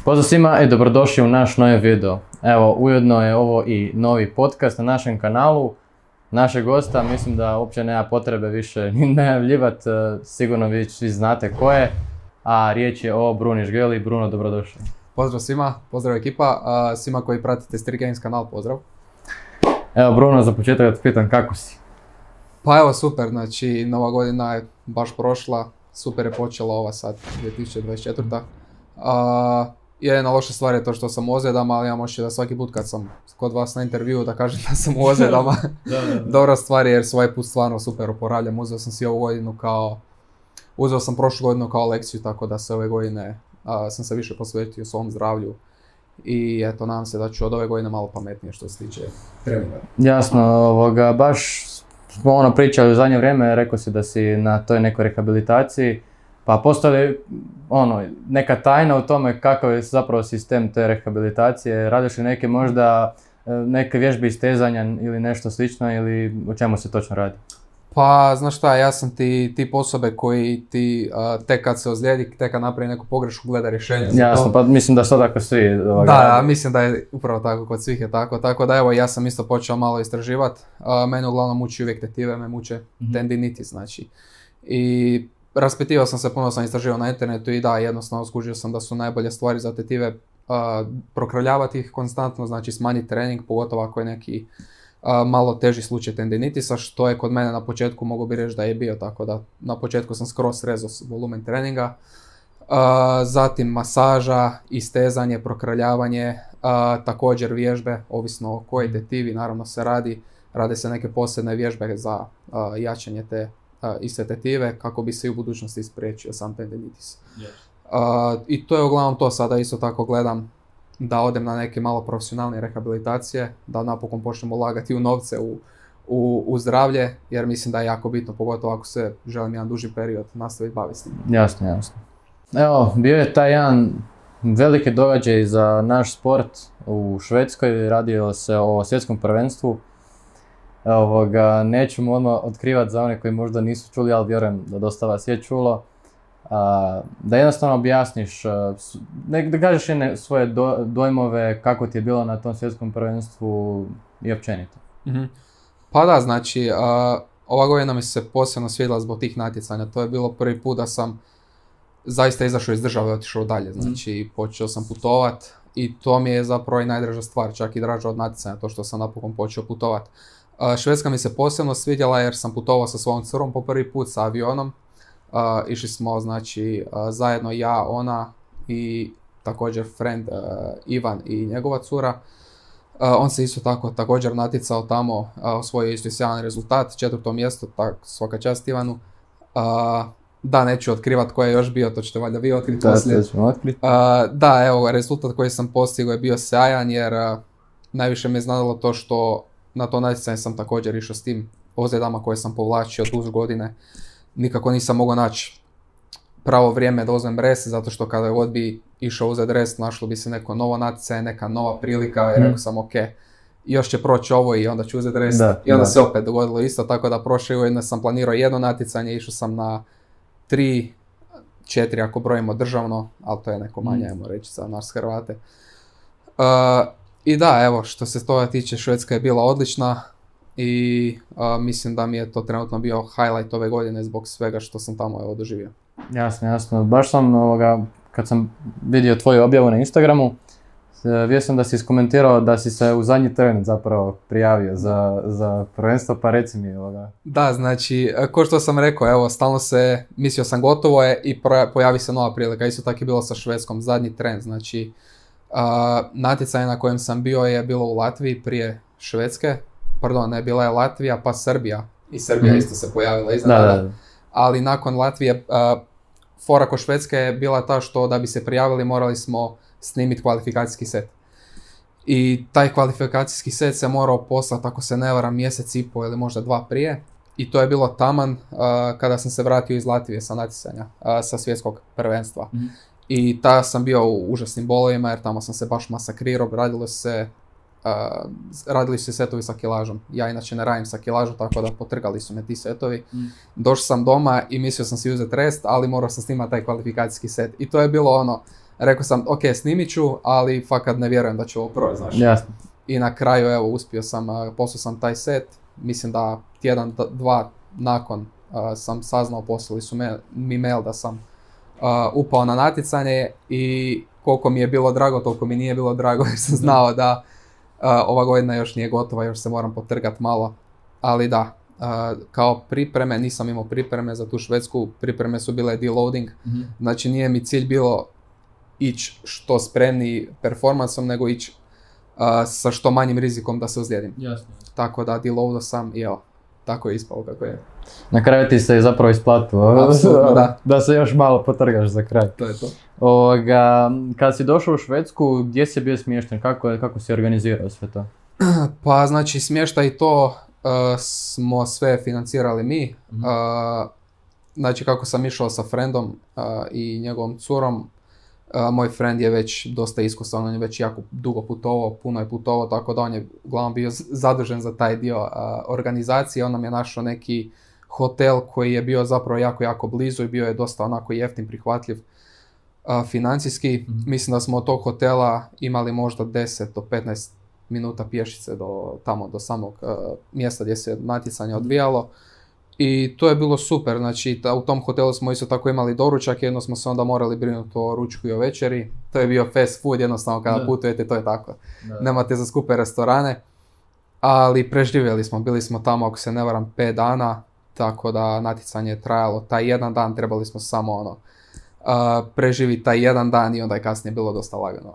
Pozdrav svima i dobrodošli u naš novi video. Evo, ujedno je ovo i novi podcast na našem kanalu. Našeg gosta, mislim da uopće nema potrebe više ni najavljivati, sigurno vi svi znate ko je, a riječ je o Bruni Žgeli. Bruno, dobrodošli. Pozdrav svima, pozdrav ekipa, svima koji pratite Street Games kanal, pozdrav. Evo Bruno, za početak da te pitam kako si? Pa evo super, znači nova godina je baš prošla, super je počela ova sad 2024. Jedna loša stvar je to što sam u ozljedama, ali imam oči da svaki put kad sam kod vas na intervju da kažem da sam u ozljedama. Dobra stvar je jer svoj put stvarno super oporavljam, uzeo sam si ovu godinu uzeo sam prošlu godinu kao lekciju, tako da se ove godine sam se više posvetio svom zdravlju. I eto, nadam se da ću od ove godine malo pametnije što se tiče treninga. Jasno, baš smo pričali u zadnje vrijeme, rekao si da si na toj nekoj rehabilitaciji. Pa postoji li neka tajna u tome kakav je zapravo sistem te rehabilitacije? Radiš li neke možda neke vježbe istezanja ili nešto slično ili o čemu se točno radi? Pa znaš šta, ja sam tip osobe koji ti tek kad se ozlijedi, tek kad napravi neku pogrešku gleda rješenje. Jasno, pa mislim da su tako svi. Da, mislim da je upravo tako, kod svih je tako. Tako da evo, ja sam isto počeo malo istraživati. Mene uglavnom muči uvijek tetive, me muče tendinitis, znači. I raspitivao sam se, puno sam istraživao na internetu i da, jednostavno skužio sam da su najbolje stvari za tetive prokrvljavati ih konstantno, znači smanjiti trening, pogotovo ako je neki malo teži slučaj tendinitisa, što je kod mene na početku mogu bi reći da je bio, tako da na početku sam skroz rezao volumen treninga. Zatim masaža, istezanje, prokrvljavanje, također vježbe, ovisno o kojoj tetivi naravno se rade se neke posebne vježbe za jačanje te iste tetive kako bi se i u budućnosti spriječio sam tendinitis. I to je uglavnom to, sada isto tako gledam da odem na neke malo profesionalne rehabilitacije, da napokon počnemo ulagati u novce, u zdravlje, jer mislim da je jako bitno, pogotovo ako se želim jedan duži period nastaviti baviti s tim. Jasno, jasno. Evo, bio je taj jedan veliki događaj za naš sport u Švedskoj, radio se o svjetskom prvenstvu. Neću odmah otkrivati za one koji možda nisu čuli, ali vjerujem da dosta vas je čulo. Da jednostavno objasniš, da kažeš svoje dojmove, kako ti je bilo na tom svjetskom prvenstvu i općenito. Pa da, znači, ova godina mi se posebno svidjela zbog tih natjecanja. To je bilo prvi put da sam zaista izašao iz države i otišao dalje. Znači, počeo sam putovat i to mi je zapravo i najdraža stvar, čak i draža od natjecanja, to što sam napokon počeo putovat. Švedska mi se posebno svidjela jer sam putovao sa svojom curom po prvi put sa avionom. Išli smo, znači, zajedno ja, ona i također friend Ivan i njegova cura. On se isto tako također natjecao tamo, osvojio isto sjajan rezultat, 4. mjesto, svaka čast Ivanu. Da, neću otkrivat ko je još bio, to ćete valjda vi otkriti poslije. Da, evo, rezultat koji sam postigao je bio sjajan jer najviše me iznenadilo to što na to natjecanje sam također išao s tim ozljedama koje sam povlačio duž godine. Nikako nisam mogao naći pravo vrijeme da uzmem rest, zato što kada god bi išao uzeti rest, našlo bi se neko novo natjecanje, neka nova prilika i rekao sam ok, još će proći ovo i onda ću uzeti rest. I onda se opet dogodilo isto, tako da prošle godine sam planirao jedno natjecanje, išao sam na 3, 4 ako brojimo državno, ali to je neko manje, ajmo reći za nas Hrvate. I da, evo, što se toga tiče, Švedska je bila odlična i mislim da mi je to trenutno bio highlight ove godine zbog svega što sam tamo doživio. Jasno, jasno. Baš sam, kad sam vidio tvoju objavu na Instagramu, vidio sam da si iskomentirao da si se u zadnji tren zapravo prijavio za prvenstvo, pa reci mi Da, znači, ko što sam rekao, evo, stalno mislio sam gotovo je i pojavi se nova prilika. Isto tako je bilo sa Švedskom, zadnji tren, znači, natjecanje na kojem sam bio je bilo u Latviji prije Švedske, pardon, ne, bila je Latvija pa Srbija i Srbija isto se pojavila iznenada. Ali nakon Latvije, fora kod Švedske je bila ta što da bi se prijavili morali smo snimiti kvalifikacijski set. I taj kvalifikacijski set se morao poslati, ako se ne varam, mjesec i pol ili možda 2 prije. I to je bilo taman kada sam se vratio iz Latvije sa natjecanja, sa svjetskog prvenstva. I tada sam bio u užasnim bolovima jer tamo sam se baš masakrirao, radili su setovi sa kilažom. Ja inače ne radim sa kilažom, tako da potrgali su me ti setovi. Došao sam doma i mislio sam si uzeti rest, ali morao sam snimati taj kvalifikacijski set. I to je bilo rekao sam, ok, snimit ću, ali fakat ne vjerujem da ću ovo proći, znaš. Jasno. I na kraju, evo, uspio sam, poslao sam taj set, mislim da tjedan, dva nakon sam saznao, poslali su mi mail da sam upao na natjecanje i koliko mi je bilo drago, toliko mi nije bilo drago jer sam znao da ova godina još nije gotova, još se moram potrgati malo, ali da, kao pripreme, nisam imao pripreme za tu Švedsku, pripreme su bile deloading, znači nije mi cilj bilo ići što spremniji performansom, nego ići sa što manjim rizikom da se ozlijedim. Jasno. Tako da deloadao sam i evo, tako je ispalo kako je. Na kraju ti se zapravo isplatilo. Apsolutno, da. Da se još malo potrgaš za kraj. To je to. Kad si došao u Švedsku, gdje si bio smješten? Kako si organizirao sve to? Pa znači smještaj i to smo sve financirali mi. Znači kako sam išao sa friendom i njegovom curom, moj friend je već dosta iskusan, on je već jako dugo putovao, puno je putovao, tako da on je uglavnom bio zadužen za taj dio organizacije. On nam je našao neki hotel koji je bio zapravo jako, jako blizu i bio je dosta onako jeftin, prihvatljiv financijski. Mislim da smo od tog hotela imali možda 10 do 15 minuta pješice do samog mjesta gdje se natjecanje odvijalo. I to je bilo super, znači u tom hotelu smo isto tako imali doručak, jedno smo se onda morali brinuti o ručku i o večeri. To je bio fast food, jednostavno kada putujete to je tako. Nemate za skupe restorane, ali preživjeli smo, bili smo tamo ako se ne varam 5 dana, tako da natjecanje je trajalo taj jedan dan, trebali smo samo preživiti taj jedan dan i onda je kasnije bilo dosta lagano.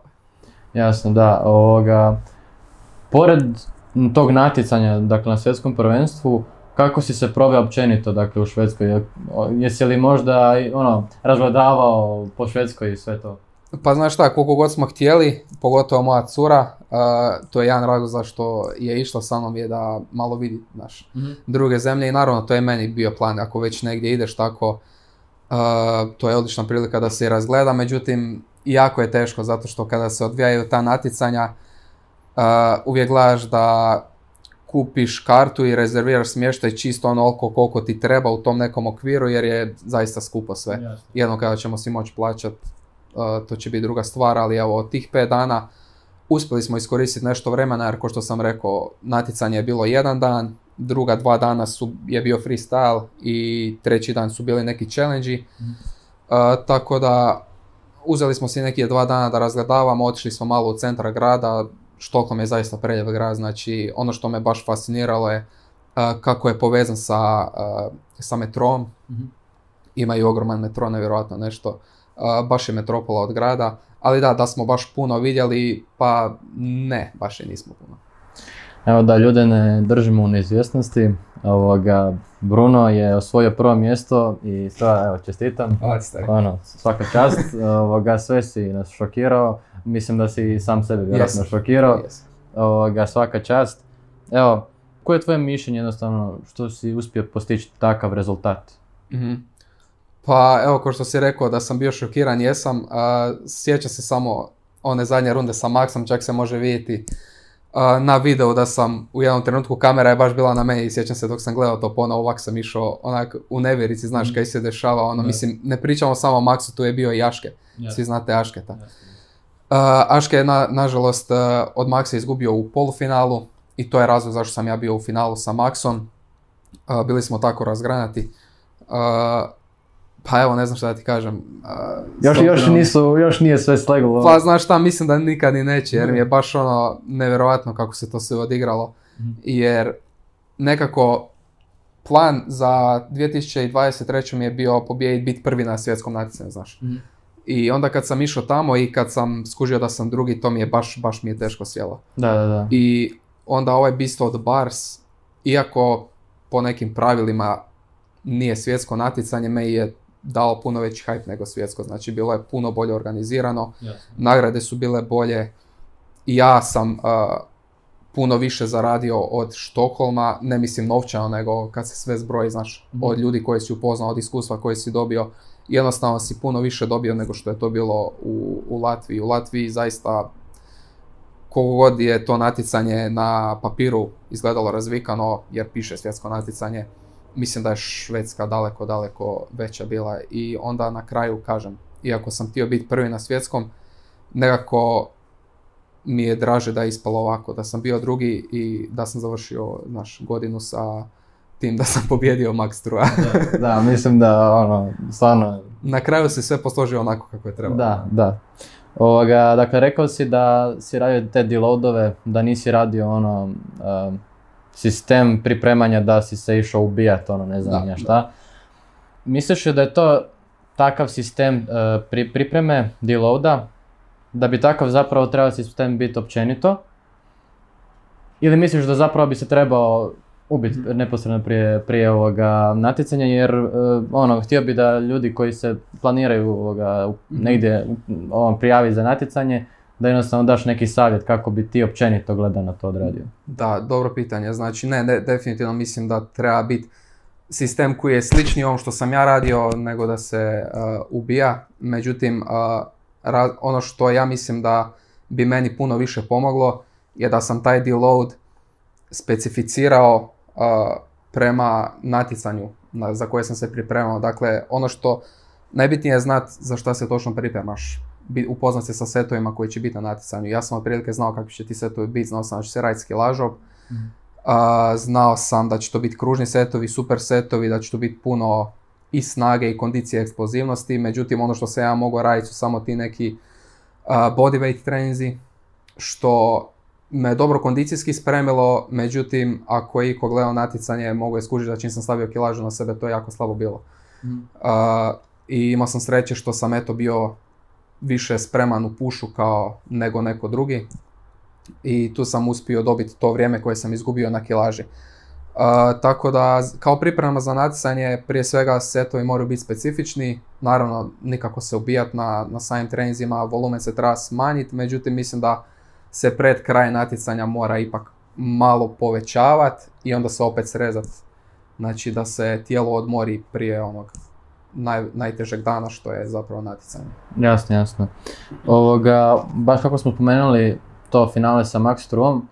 Jasno, da. Pored tog natjecanja, dakle na svjetskom prvenstvu, kako si se proveo općenito, dakle, u Švedskoj? Jesi li možda razgledavao po Švedskoj i sve to? Pa znaš šta, koliko god smo htjeli, pogotovo moja cura, to je jedan razlog zašto je išla sa mnom je da malo vidi druge zemlje i naravno to je meni bio plan, ako već negdje ideš tako, to je odlična prilika da se razgleda, međutim jako je teško zato što kada se odvijaju ta natjecanja, uvijek gledaš da kupiš kartu i rezerviraš smještaj čisto onoliko koliko ti treba u tom nekom okviru jer je zaista skupo sve. Jasne. Jednom kada ćemo si moći plaćati, to će biti druga stvar, ali evo od tih 5 dana uspjeli smo iskoristiti nešto vremena jer kao što sam rekao, natjecanje je bilo jedan dan, druga 2 dana je bio freestyle i treći dan su bili neki challenge-i. Tako da uzeli smo si neki 2 dana da razgledavamo, otišli smo malo u centar grada. Štokholm je zaista preljev grad, znači ono što me baš fasciniralo je kako je povezan sa metrom. Imaju ogroman metro, nevjerojatno nešto, baš je metropola od grada, ali da smo baš puno vidjeli, pa ne, baš i nismo puno. Evo da ljude ne držimo u neizvjesnosti, Bruno je osvojio prvo mjesto i evo čestitam, svaka čast, sve si nas šokirao. Mislim da si sam sebe vjerojatno šokirao. Svaka čast. Evo, koje je tvoje mišljenje jednostavno što si uspio postići takav rezultat? Pa evo, kao što si rekao da sam bio šokiran, jesam. Sjećam se samo one zadnje runde sa Maxom, čak se može vidjeti na videu da sam u jednom trenutku, kamera je baš bila na meni i sjećam se dok sam gledao to ponovo, ovak sam išao onak u nevjerici, znaš kaj se dešava, mislim, ne pričamo samo o Maxu, tu je bio i Aške, svi znate Ašketa. Aške je nažalost od Maxa izgubio u polufinalu i to je razlog zašto sam ja bio u finalu sa Maxom. Bili smo tako razgranati. Pa evo, ne znam šta da ti kažem. Još nije sve sleglo. Pa znaš šta, mislim da nikad ni neće jer mi je baš nevjerojatno kako se to sve odigralo. Jer nekako plan za 2023. mi je bio pobijediti, biti prvi na svjetskom natjecanju, znaš. I onda kad sam išao tamo i kad sam skužio da sam drugi, to mi je baš mi je teško sjelo. Da. I onda ovaj Beast of the Bars, iako po nekim pravilima nije svjetsko natjecanje, me je dao puno veći hype nego svjetsko. Znači bilo je puno bolje organizirano, nagrade su bile bolje i ja sam puno više zaradio od Štokholma, ne mislim novčano, nego kad se sve zbroji, znaš, od ljudi koje si upoznao, od iskustva koje si dobio. Jednostavno si puno više dobio nego što je to bilo u Latviji. U Latviji zaista koliko god je to natjecanje na papiru izgledalo razvikano jer piše svjetsko natjecanje, mislim da je Švedska daleko veća bila i onda na kraju, kažem, iako sam htio biti prvi na svjetskom, nekako mi je draže da je ispalo ovako, da sam bio drugi i da sam završio godinu sa tim da sam pobjedio Max Trua. Da, mislim da stvarno... Na kraju se sve posložio onako kako je trebalo. Da. Dakle, rekao si da si radio te deloadove, da nisi radio sistem pripremanja da si se išao ubijat, ne znam ja šta. Misliš da je to takav sistem pripreme deloada, da bi takav zapravo trebao sistem biti općenito? Ili misliš da zapravo bi se trebao ubiti neposredno prije natjecanja, jer htio bi da ljudi koji se planiraju negdje prijavi za natjecanje, da jednostavno daš neki savjet kako bi ti općenito gledano to odradio. Da, dobro pitanje. Znači, definitivno mislim da treba biti sistem koji je slični ovom što sam ja radio, nego da se ubija. Međutim, ono što ja mislim da bi meni puno više pomoglo je da sam taj deload specificirao prema natjecanju za koje sam se pripremao. Dakle, ono što najbitnije je znati za šta se točno pripremaš. Upoznat se sa setovima koji će biti na natjecanju. Ja sam otprilike znao kakvi će ti setovi biti, znao sam da će se raditi skillažov, znao sam da će to biti kružni setovi, super setovi, da će to biti puno i snage i kondicije i eksplozivnosti. Međutim, ono što se ja mogu raditi su samo ti neki bodyweight treninzi, što me dobro kondicijski spremilo, međutim, ako je iko gledao natjecanje, mogu je skužiti da čim sam stavio kilažu na sebe, to je jako slabo bilo. I imao sam sreće što sam bio više spreman u pušu nego neko drugi. I tu sam uspio dobiti to vrijeme koje sam izgubio na kilaži. Tako da, kao priprema za natjecanje, prije svega setovi moraju biti specifični. Naravno, nikako se ubijati na samim treninzima, volumen se treba smanjiti, međutim, mislim da se pred kraj natjecanja mora ipak malo povećavati i onda se opet srezati. Znači da se tijelo odmori prije onog najtežeg dana što je zapravo natjecanje. Jasno. Baš kako smo spomenuli to finale sa Max Truom,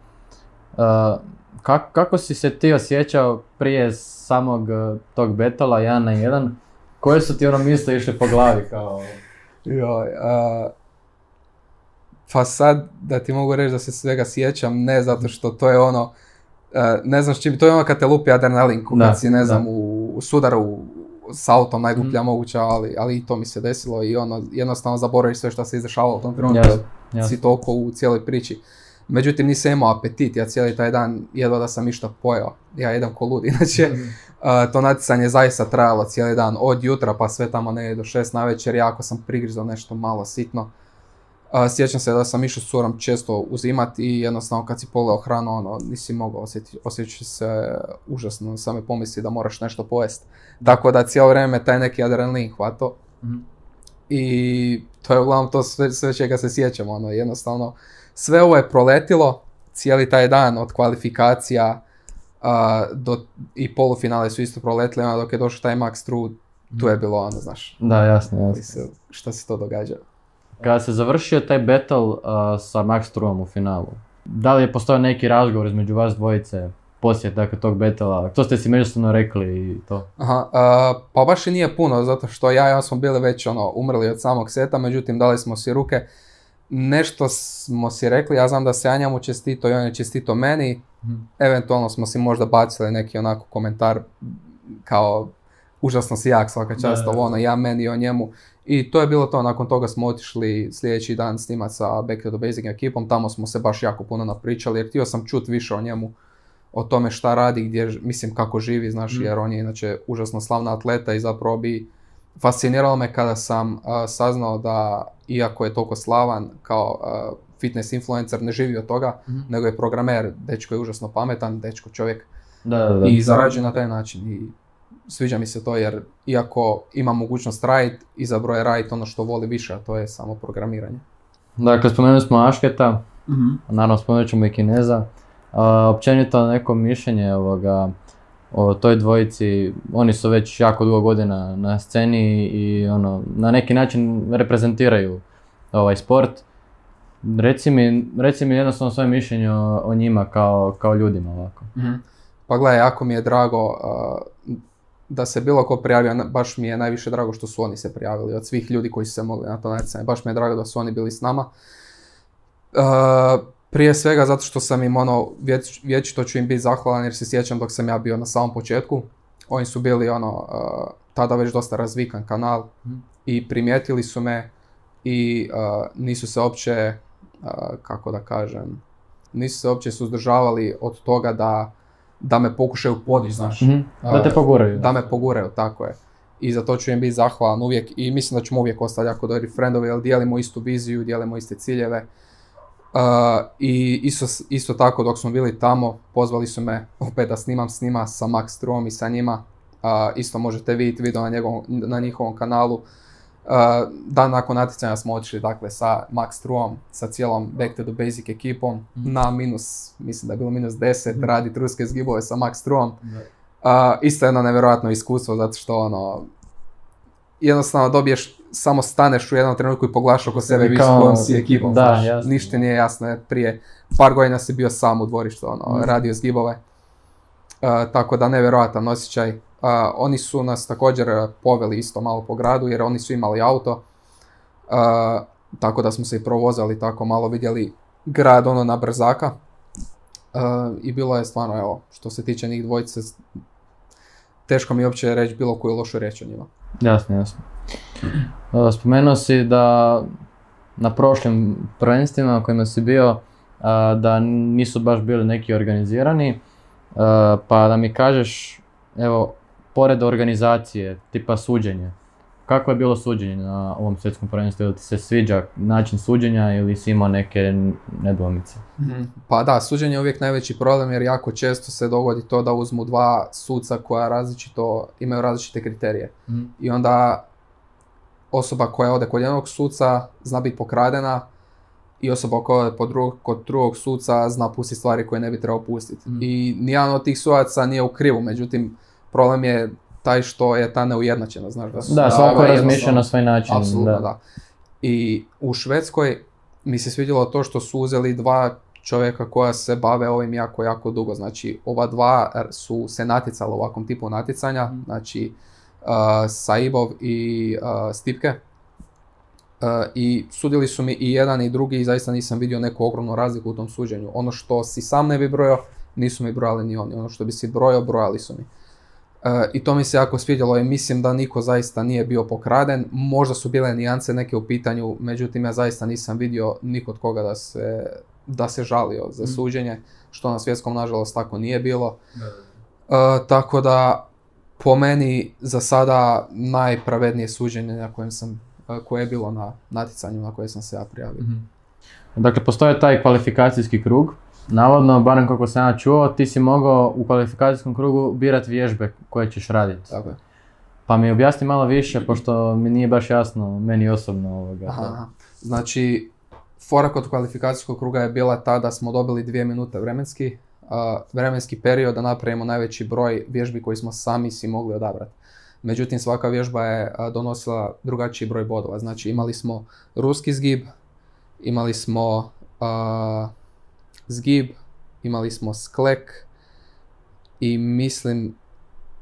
kako si se ti osjećao prije samog tog betala 1 na 1? Koje su ti misli išle po glavi kao... Pa sad da ti mogu reći da se svega sjećam, ne zato što to je ne znam s čim, to je kad te lupi adrenalin, kad si u sudaru s autom najduplja moguća, ali i to mi se desilo i jednostavno zaboraviš sve što se izdešavalo u tom trenutku, si toliko u cijeloj priči. Međutim, nisam imao apetit, ja cijeli taj dan jedva da sam išta pojeo, ja jedem ko lud, inače to natjecanje je zaista trajalo cijeli dan, od jutra pa sve tamo negdje do 6 navečer, jako sam prigrizao nešto malo sitno. Sjećam se da sam išao s curom često uzimati i jednostavno kad si pogledao hranu, nisi mogao osjećati se užasno, same pomisli da moraš nešto pojesti. Tako da cijelo vrijeme taj neki adrenalin hvatao. I to je uglavnom to sve čega se sjećam, jednostavno sve ovo je proletilo, cijeli taj dan od kvalifikacija i polufinale su isto proletili, dok je došao taj Max True, tu je bilo znaš. Da, jasno. Šta se to događa. Kada se završio taj battle sa Max Truom u finalu, da li je postojao neki razgovor između vas dvojice poslije tog battlea? To ste si međusobno rekli i to? Pa baš i nije puno, zato što ja i on smo bili već umrli od samog seta, međutim dali smo si ruke. Nešto smo si rekli, ja znam da se ja njemu čestito i on je čestito meni. Eventualno smo si možda bacili neki onako komentar kao užasno si jak svaka čast, ja meni i on njemu. I to je bilo to, nakon toga smo otišli sljedeći dan snimati sa Back to the Basic ekipom, tamo smo se baš jako puno napričali jer htio sam čuti više o njemu, o tome šta radi, mislim kako živi, znaš, jer on je inače užasno slavna atleta i zapravo bi fasciniralo me kada sam saznao da, iako je toliko slavan kao fitness influencer, ne živi od toga, nego je programer, dečko je užasno pametan, dečko čovjek i zarađuje na taj način. I sviđa mi se to jer iako ima mogućnost raditi, izabrao je raditi ono što voli više, a to je samo programiranje. Dakle, spomenuli smo Ašketa, naravno spomenut ćemo i Kineza. Općenito neko mišljenje o toj dvojici, oni su već jako dugo godina na sceni i na neki način reprezentiraju ovaj sport. Reci mi jednostavno svoje mišljenje o njima kao ljudima ovako. Pa gledaj, jako mi je drago da se bilo ko prijavio, baš mi je najviše drago što su oni se prijavili, od svih ljudi koji su se mogli na to natjecanje. Baš mi je drago da su oni bili s nama. Prije svega zato što sam im vječito ću im biti zahvalan jer se sjećam dok sam ja bio na samom početku. Oni su bili tada već dosta razvikan kanal i primijetili su me i nisu se uopće, kako da kažem, nisu se uopće suzdržavali od toga da me pokušaju podići, znaš. Da te poguraju. Da me poguraju, tako je. I za to ću im biti zahvalan uvijek i mislim da ćemo uvijek ostati jako dobri friendovi jer dijelimo istu viziju, dijelimo iste ciljeve. I isto tako dok smo bili tamo, pozvali su me opet da snimam s njima, sa Max Truom i sa njima. Isto možete vidjeti video na njihovom kanalu. Dan nakon natjecanja smo otišli dakle sa Max Truom, sa cijelom Back to the Basic ekipom na mislim da je bilo -10, raditi ruske zgibove sa Max Truom. Isto jedno nevjerojatno iskustvo zato što jednostavno dobiješ, samo staneš u jednom trenutku i pogledaš oko sebe viš s kojom si ekipom. Ništa nije jasno jer prije par godina si bio sam u dvorištu, radio zgibove. Tako da nevjerojatan osjećaj. Oni su nas također poveli isto malo po gradu jer oni su imali auto. Tako da smo se i provozali, tako malo vidjeli grad na brzaka. I bilo je stvarno, evo, što se tiče njih dvojice, teško mi uopće reći bilo koju lošu riječ o njima. Jasno. Spomenuo si da na prošlim prvenstvima na kojima si bio, da nisu baš bili neki organizirani, pa da mi kažeš, evo, pored organizacije, tipa suđenje, kako je bilo suđenje na ovom svjetskom prvenstvu? Ili ti se sviđa način suđenja ili si imao neke nedoumice? Pa da, suđenje je uvijek najveći problem jer jako često se dogodi to da uzmu dva suca koja imaju različite kriterije. I onda osoba koja ode kod jednog suca zna biti pokradena i osoba koja ode kod drugog suca zna pustiti stvari koje ne bi trebao pustiti. I nijedan od tih sudaca nije u krivu, međutim problem je taj što je ta neujednačena, znaš da svako razmišlja na svoj način. Apsolutno, da. I u Švedskoj mi se svidjelo to što su uzeli dva čovjeka koja se bave ovim jako, jako dugo. Znači, ova dva su se natjecala u ovakvom tipu natjecanja, znači Saibov i Stipke. I sudili su mi i jedan i drugi i zaista nisam vidio neku ogromnu razliku u tom suđenju. Ono što si sam ne bi brojao, nisu mi brojali ni oni. Ono što bi si brojao, brojali su mi. I to mi se jako svidjelo i mislim da niko zaista nije bio pokraden. Možda su bile nijance neke u pitanju, međutim ja zaista nisam vidio nikod koga da se žalio za suđenje, što na svjetskom nažalost tako nije bilo. Tako da po meni za sada najpravednije suđenje na koje je bilo na natjecanju na koje sam se ja prijavio. Dakle, postoje taj kvalifikacijski krug. Navodno, barem kako sam ja čuo, ti si mogao u kvalifikacijskom krugu birati vježbe koje ćeš raditi. Tako je. Pa mi objasni malo više, pošto mi nije baš jasno, meni osobno. Znači, fora kod kvalifikacijskog kruga je bila ta da smo dobili 2 minute vremenski period da napravimo najveći broj vježbi koji smo sami si mogli odabrati. Međutim, svaka vježba je donosila drugačiji broj bodova. Znači, imali smo ruski zgib, imali smo zgib, imali smo sklek i mislim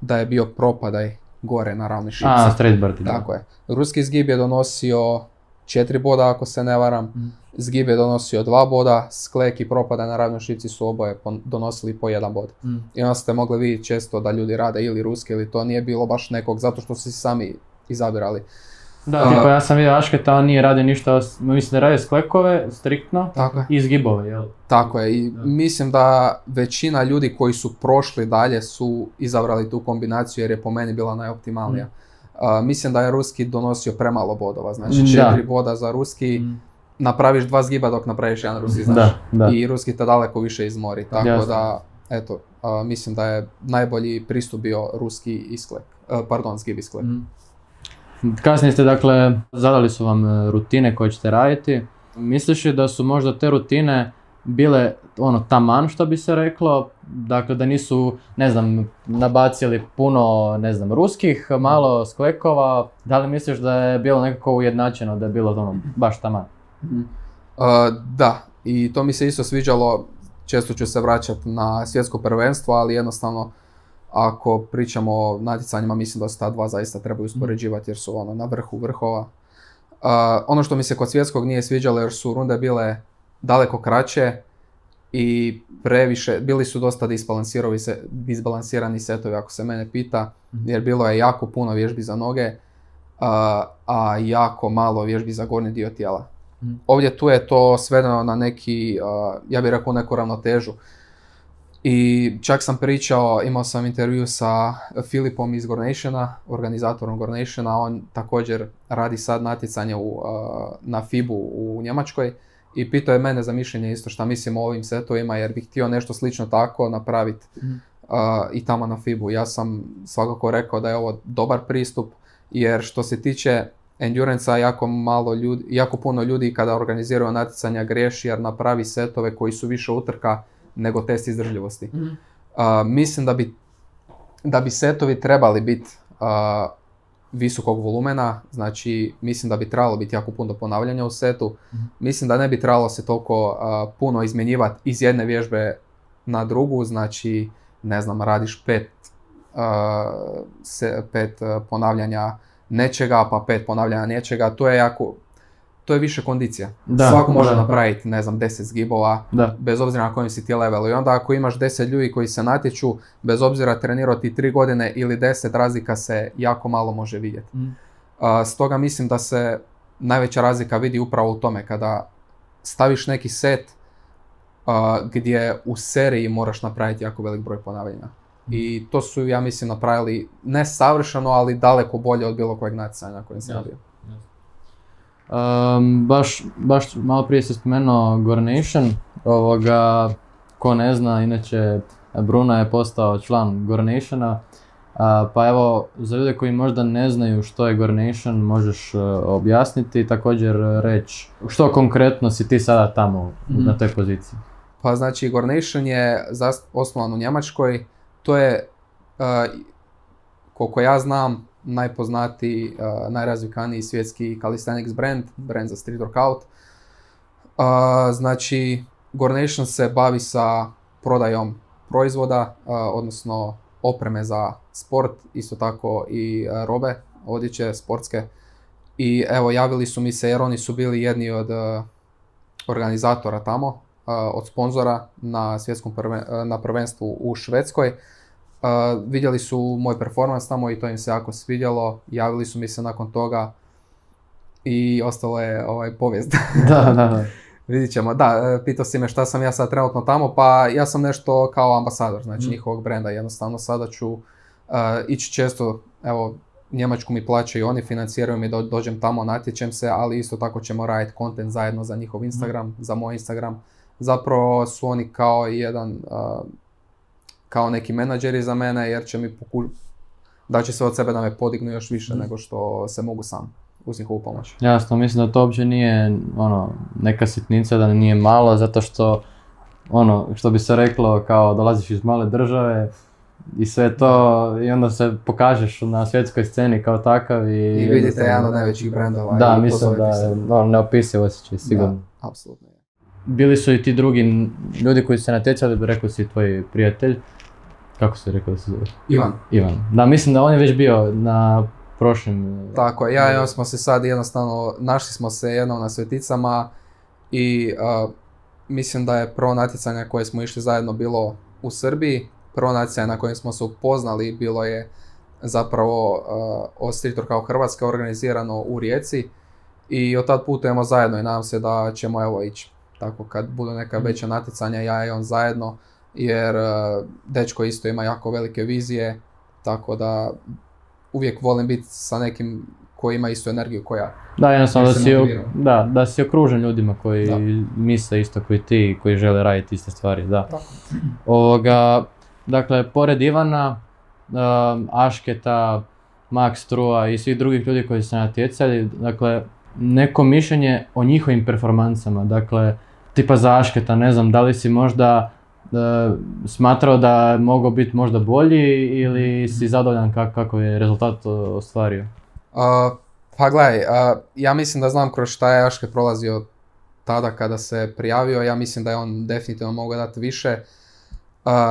da je bio propadaj gore na ravni šipci. Streetboard. Tako je. Ruski zgib je donosio 4 boda ako se ne varam, zgib je donosio 2 boda, sklek i propadaj na ravnoj šipci su oboje donosili po 1 bod. I onda ste mogli vidjeti često da ljudi rade ili ruski ili to nije bilo baš nekog zato što su si sami izabirali. Da, tipa ja sam vidio Ašketa, on nije radio ništa, mislim da radio sklekove, striktno, i zgibove, jel? Tako je, i mislim da većina ljudi koji su prošli dalje su izabrali tu kombinaciju jer je po meni bila najoptimalnija. Mislim da je ruski donosio premalo bodova, znači 4 boda za ruski, napraviš 2 zgiba dok napraviš jedan ruski, znaš, i ruski te daleko više izmori, tako da, eto, mislim da je najbolji pristup bio ruski i sklek, zgib i sklek. Kasnije ste, dakle, zadali su vam rutine koje ćete raditi. Misliš li da su možda te rutine bile taman, što bi se reklo? Dakle, da nisu, ne znam, nabacili puno, ne znam, ruskih, malo sklekova. Da li misliš da je bilo nekako ujednačeno, da je bilo baš taman? Da, i to mi se isto sviđalo. Često ću se vraćati na svjetsko prvenstvo, ali jednostavno ako pričamo o natjecanjima, mislim da se ta dva zaista trebaju uspoređivati jer su ono na vrhu vrhova. Ono što mi se kod svjetskog nije sviđalo jer su runde bile daleko kraće i previše, bili su dosta disbalansirani setovi ako se mene pita, jer bilo je jako puno vježbi za noge, a jako malo vježbi za gornji dio tijela. Ovdje tu je to svedeno na neki, ja bih rekao neku ravnotežu. I čak sam pričao, imao sam intervju sa Filipom iz Gornationa, organizatorom Gornationa, on također radi sad natjecanje na FIBU u Njemačkoj i pitao je mene za mišljenje isto šta mislim o ovim setovima jer bih htio nešto slično tako napraviti i tamo na FIBU. Ja sam svakako rekao da je ovo dobar pristup jer što se tiče endurance-a jako puno ljudi kada organiziraju natjecanja griješi jer napravi setove koji su više utrka nego test izdržljivosti. Mislim da bi setovi trebali biti visokog volumena, znači mislim da bi trebalo biti jako puno ponavljanja u setu. Mislim da ne bi trebalo se toliko puno izmjenjivati iz jedne vježbe na drugu, znači ne znam, radiš pet ponavljanja nečega, pa 5 ponavljanja nečega, to je više kondicija. Svako može napraviti, ne znam, 10 zgibova, bez obzira na kojem si ti levelu. I onda ako imaš 10 ljudi koji se natječu, bez obzira trenirati 3 godine ili 10, razlika se jako malo može vidjeti. Stoga mislim da se najveća razlika vidi upravo u tome kada staviš neki set gdje u seriji moraš napraviti jako velik broj ponavljanja. I to su, ja mislim, napravili ne savršeno, ali daleko bolje od bilo kojeg natjecanja na kojem sam bio. Baš malo prije si spomenuo Gornation, ko ne zna, inače Bruno je postao član Gornationa, pa evo za ljude koji možda ne znaju što je Gornation, možeš objasniti i također reći što konkretno si ti sada tamo na toj poziciji. Pa znači Gornation je osnovan u Njemačkoj, to je koliko ja znam najpoznatiji, najrazvikaniji svjetski calisthenics brand za street workout. Znači, Gornation se bavi sa prodajom proizvoda, odnosno opreme za sport, isto tako i robe, odjeće, sportske. I evo, javili su mi se jer oni su bili jedni od organizatora tamo, od sponzora na svjetskom na prvenstvu u Švedskoj. Vidjeli su moj performans tamo i to im se jako svidjelo, javili su mi se nakon toga i ostalo je povijest. Da. Vidit ćemo, pitao si me šta sam ja sad trenutno tamo, pa ja sam nešto kao ambasador, znači njihovog brenda, jednostavno sada ću ići često, evo, Njemačku mi plaćaju, oni financiraju mi da dođem tamo, natječem se, ali isto tako ćemo raditi content zajedno za njihov Instagram, za moj Instagram. Zapravo su oni kao kao neki menadžeri za mene jer će mi da će se od sebe da me podignu još više nego što se mogu sam uz njihovu pomoć. Jasno, mislim da to uopće nije neka sitnica, da nije malo, zato što što bi se reklo kao dolaziš iz male države i sve to i onda se pokažeš na svjetskoj sceni kao takav i vidite jedan od najvećih brendova. Da, mislim da je neopisiv osjećaj, sigurno. Da, apsolutno. Bili su i ti drugi ljudi koji su se natjecali, rekao si tvoj prijatelj. Kako se rekao da se zove? Ivan. Da, mislim da on je već bio na prošlim... Tako je, ja i on smo se sad jednostavno, našli smo se jednom na Sveticama i mislim da je prvo natjecanje koje smo išli zajedno bilo u Srbiji. Prvo natjecanje na kojem smo se upoznali bilo je zapravo od Street Workout Hrvatske organizirano u Rijeci i od tad putujemo zajedno i nadam se da ćemo evo ići. Tako kad budu neka veća natjecanja, ja i on zajedno, jer dečko isto ima jako velike vizije, tako da uvijek volim biti sa nekim koji ima istu energiju koja... Da, jednostavno da si okružen ljudima koji misle isto koji ti, koji žele raditi iste stvari, da. Dakle, pored Ivana, Ašketa, Max Trua i svih drugih ljudi koji su se natjecali, dakle, neko mišljenje o njihovim performansama, dakle, tipa za Ašketa, ne znam, da li si možda smatrao da je mogao biti možda bolji ili si zadovoljan kako je rezultat ostvario? Pa gledaj, ja mislim da znam kroz šta je Ašket prolazio tada kada se prijavio, ja mislim da je on definitivno mogao dati više.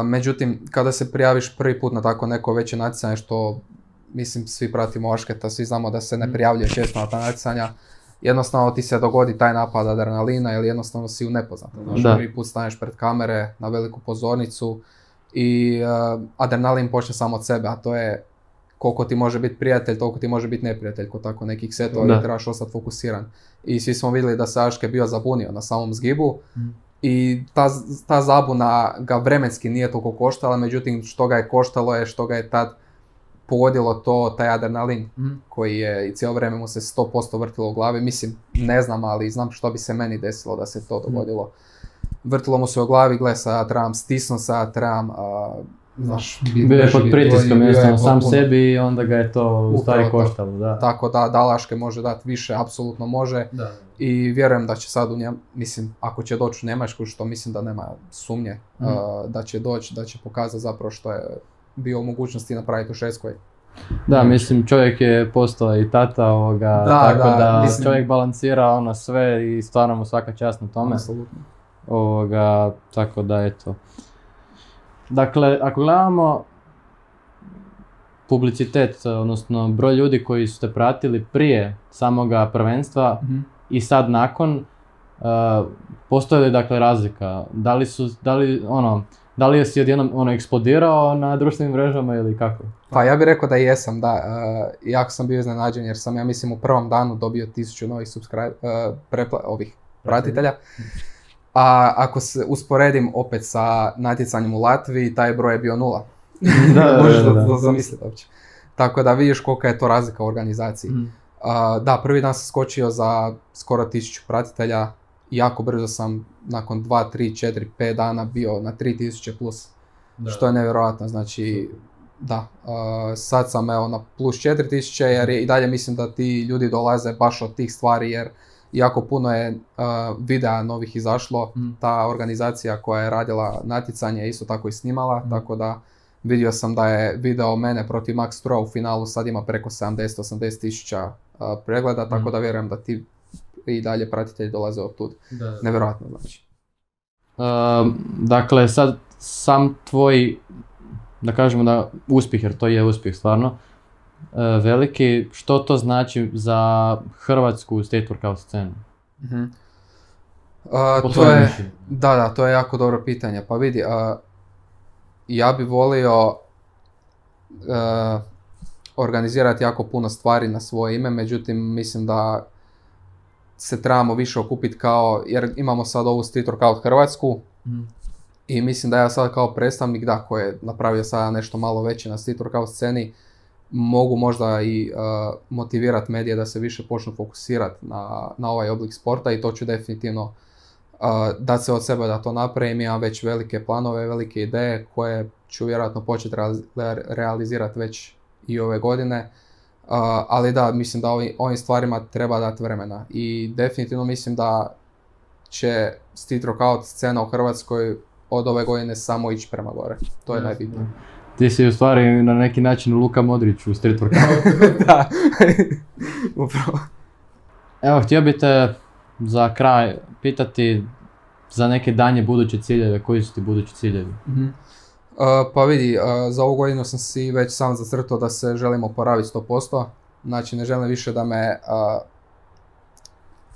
Međutim, kada se prijaviš prvi put na tako neko veće natjecanje, što mislim svi pratimo Ašketa, svi znamo da se ne prijavljuje često na ta natjecanja, jednostavno ti se dogodi taj napad adrenalina ili jednostavno si u nepoznatom. Prvi put staneš pred kamere na veliku pozornicu i adrenalin počne samo od sebe, a to je koliko ti može biti prijatelj, toliko ti može biti neprijatelj kod tako nekih setova gdje trebaš ostati fokusiran. I svi smo vidjeli da se Aške bio zabunio na samom zgibu i ta zabuna ga vremenski nije toliko koštala, međutim što ga je koštalo je što ga je tad pogodilo taj adrenalin koji je i cijelo vrijeme mu se 100% vrtilo u glavi. Mislim, ne znam, ali znam što bi se meni desilo da se to dogodilo. Vrtilo mu se u glavi, gle sad trebam stisnuti, sad trebam... bio je pod pritiskom jednostavno sam sebi i onda ga je to u stvari koštalo. Da. Tako da Laške može dati više, apsolutno može. Da. I vjerujem da će sad mislim, ako će doći u Njemačku, što mislim da nema sumnje, da će doći, da će pokazati zapravo što je bio u mogućnosti napraviti u Švedskoj. Da, mislim čovjek je postao i tata tako da mislim, čovjek balansira sve i stvarno mu svaka čast na tome. Apsolutno. Tako da eto. Dakle, ako gledamo publicitet, odnosno broj ljudi koji su te pratili prije samoga prvenstva i sad nakon, postoji li dakle razlika? Da li si odjednom eksplodirao na društvenim mrežama ili kako? Pa ja bih rekao da jesam, da. Jako sam bio iznenađen jer sam, ja mislim, u prvom danu dobio 1000 novih pratitelja. A ako se usporedim opet sa natjecanjem u Latviji, taj broj je bio 0. Možeš da zamisliti uopće. Tako da vidiš kolika je to razlika u organizaciji. Da, prvi dan sam skočio za skoro 1000 pratitelja. Jako brzo sam nakon 2, 3, 4, 5 dana bio na 3000 plus. Što je nevjerojatno. Znači, da, sad sam na plus 4000 jer i dalje mislim da ti ljudi dolaze baš od tih stvari jer jako puno je videa novih izašlo, ta organizacija koja je radila natjecanje isto tako i snimala, tako da vidio sam da je video mene protiv Max Stroh u finalu sad ima preko 70-80 tisuća pregleda, tako da vjerujem da ti i dalje pratitelji dolaze od tud. Nevjerojatno znači. Dakle, sad sam tvoj, da kažemo da uspjeh, jer to je uspjeh stvarno, veliki, što to znači za hrvatsku state workout scenu? To je jako dobro pitanje. Pa vidi, ja bi volio organizirati jako puno stvari na svoje ime, međutim mislim da se trebamo više okupiti jer imamo sad ovu Street Workout Hrvatsku i mislim da ja sad kao predstavnik koji je napravio sada nešto malo veće na Street Workout sceni, mogu možda i motivirati medije da se više počnu fokusirati na ovaj oblik sporta i to ću definitivno dati se od sebe da to napravim. Imam već velike planove, velike ideje koje ću vjerojatno početi realizirati već i ove godine. Ali da, mislim da ovim stvarima treba dati vremena i definitivno mislim da će street workout scena u Hrvatskoj od ove godine samo ići prema gore. To je najbitnije. Ti si u stvari na neki način Luka Modrić u street workoutu. Da, upravo. Evo, htio bi te za kraj pitati za neke danje buduće ciljeve. Koji su ti budući ciljevi? Pa vidi, za ovu godinu sam si već sam zacrtao da se želim oporaviti 100%. Znači ne želim više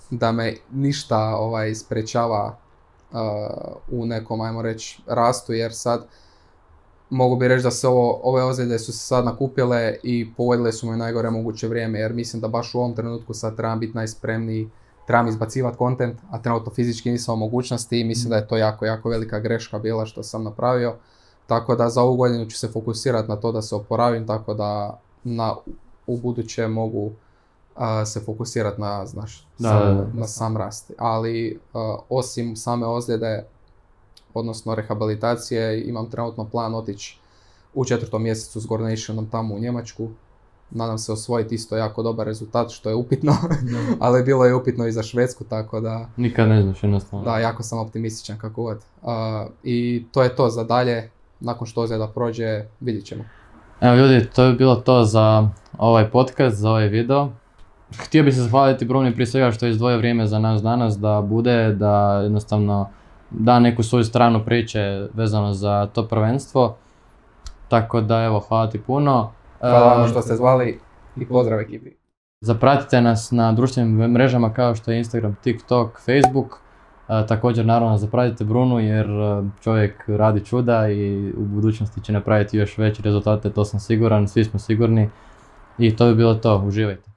da me ništa sprečava u nekom, ajmo reći, rastu, jer sad mogu bi reći da se ove ozljede su se sad nakupile i pogodile su me najgore moguće vrijeme, jer mislim da baš u ovom trenutku sad trebam biti najspremniji, trebam izbacivati kontent, a trenutno fizički nisam u mogućnosti i mislim da je to jako, jako velika greška bila što sam napravio. Tako da za ovu godinu ću se fokusirati na to da se oporavim, tako da u buduće mogu se fokusirati na sam rast. Ali osim same ozljede, odnosno rehabilitacije, imam trenutno plan otići u 4. mjesecu s Gore Nationom tamo u Njemačku. Nadam se osvojiti isto jako dobar rezultat, što je upitno, ali bilo je upitno i za Švedsku, tako da... Nikad ne znaš, jednostavno. Da, jako sam optimističan kako god. I to je to za dalje, nakon što ozljeda prođe, vidit ćemo. Evo ljudi, to je bilo to za ovaj podcast, za ovaj video. Htio bih se zahvaliti Bruni prije svega što je izdvojio vrijeme za nas danas da bude, da jednostavno da neku svoju stranu priče vezano za to prvenstvo. Tako da evo, hvala ti puno. Hvala vam što ste zvali i pozdrav ekipi. Zapratite nas na društvenim mrežama kao što je Instagram, TikTok, Facebook. Također naravno zapratite Brunu jer čovjek radi čuda i u budućnosti će napraviti još veće rezultate, to sam siguran, svi smo sigurni. I to bi bilo to, uživajte.